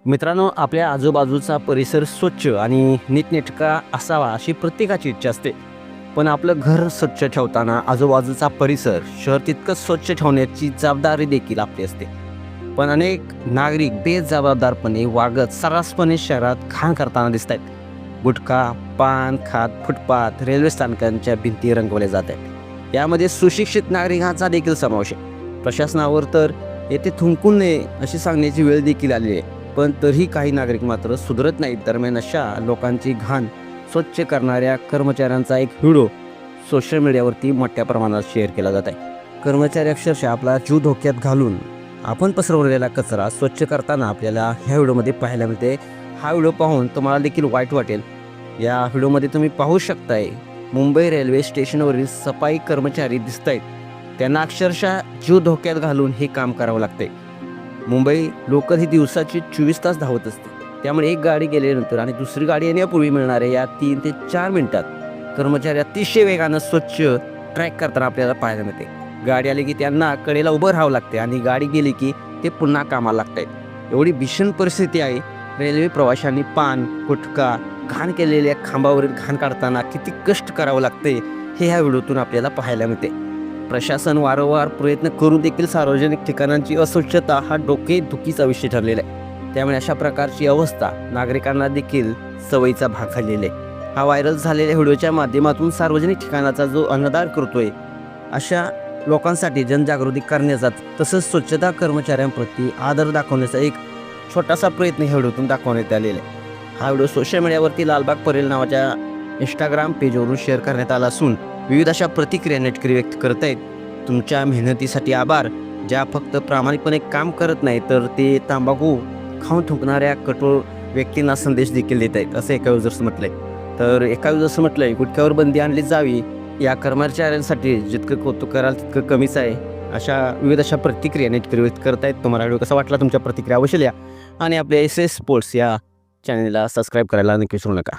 मित्रांनो, आपल्या आजूबाजूचा परिसर स्वच्छ आणि नीटनेटका असावा अशी प्रत्येकाची इच्छा असते. पण आपलं घर स्वच्छ ठेवताना आजूबाजूचा परिसर शहर तितकंच स्वच्छ ठेवण्याची जबाबदारी देखील आपली असते. पण अनेक नागरिक बेजबाबदारपणे वागत सर्रासपणे शहरात घाण करताना दिसत आहेत. गुटखा, पान खात फुटपाथ, रेल्वे स्थानकांच्या भिंती रंगवल्या जात आहेत. यामध्ये सुशिक्षित नागरिकांचा देखील समावेश आहे. प्रशासनावर तर येथे थुंकून नये अशी सांगण्याची वेळ देखील आली आहे. पण तरीही काही नागरिक मात्र सुधरत नाहीत. दरम्यान अशा लोकांची घाण स्वच्छ करणाऱ्या कर्मचाऱ्यांचा एक व्हिडिओ सोशल मीडियावरती मोठ्या प्रमाणात शेअर केला जात आहे. कर्मचारी अक्षरशः आपला जीव धोक्यात घालून आपण पसरवलेला कचरा स्वच्छ करताना आपल्याला ह्या व्हिडिओमध्ये पाहायला मिळते. हा व्हिडिओ पाहून तुम्हाला देखील वाईट वाटेल. या व्हिडिओमध्ये तुम्ही पाहू शकताय मुंबई रेल्वे स्टेशनवरील सफाई कर्मचारी दिसत आहेत. त्यांना अक्षरशः जीव धोक्यात घालून हे काम करावं लागतंय. मुंबई लोकल ही दिवसाची 24 तास धावत असते. त्यामुळे एक गाडी गेल्यानंतर आणि दुसरी गाडी येण्यापूर्वी मिळणाऱ्या या 3 ते 4 मिनिटात कर्मचारी अतिशय वेगानं स्वच्छ ट्रॅक करताना आपल्याला पाहायला मिळते. गाडी आली की त्यांना कडेला उभं राहावं लागते आणि गाडी गेली की ते पुन्हा कामाला लागतात. एवढी भीषण परिस्थिती आहे. रेल्वे प्रवाशांनी पान, गुटखा, घाण केलेल्या खांबावरील घाण काढताना किती कष्ट करावं लागते हे ह्या व्हिडिओतून आपल्याला पाहायला मिळते. प्रशासन वारंवार प्रयत्न करून देखील सार्वजनिक ठिकाणांची अस्वच्छता हा डोकेदुखीचा विषय ठरलेला आहे. त्यामुळे अशा प्रकारची अवस्था नागरिकांना देखील सवयीचा भाग झालेला आहे. हा व्हायरल झालेल्या व्हिडिओच्या माध्यमातून सार्वजनिक ठिकाणाचा जो अनादर करतोय अशा लोकांसाठी जनजागृती करण्याचा तसंच स्वच्छता कर्मचाऱ्यांप्रती आदर दाखवण्याचा एक छोटासा प्रयत्न ह्या व्हिडिओतून दाखवण्यात आलेला आहे. हा व्हिडिओ सोशल मीडियावरती लालबाग परेल नावाच्या इंस्टाग्राम पेजवरून शेअर करण्यात आला असून विविध अशा प्रतिक्रिया नेटकरी व्यक्त करत आहेत. तुमच्या मेहनतीसाठी आभार. ज्या फक्त प्रामाणिकपणे काम करत नाही तर ते तंबाखू खाऊन थुंकणाऱ्या कठोर व्यक्तींना संदेश देखील देत आहेत असं एका युजर्स म्हटलंय. तर एका युजर्स म्हटलंय गुटख्यावर बंदी आणली जावी. या कर्मचाऱ्यांसाठी जितकं कौतुक कराल तितकं कमीच आहे. अशा विविध अशा प्रतिक्रिया नेटकरी व्यक्त करत आहेत. तुम्हाला व्हिडिओ कसा वाटला तुमच्या प्रतिक्रिया अवश्य लिहा आणि आपल्या SS स्पोर्ट्स या चॅनलला सबस्क्राईब करायला नक्की विसरू नका.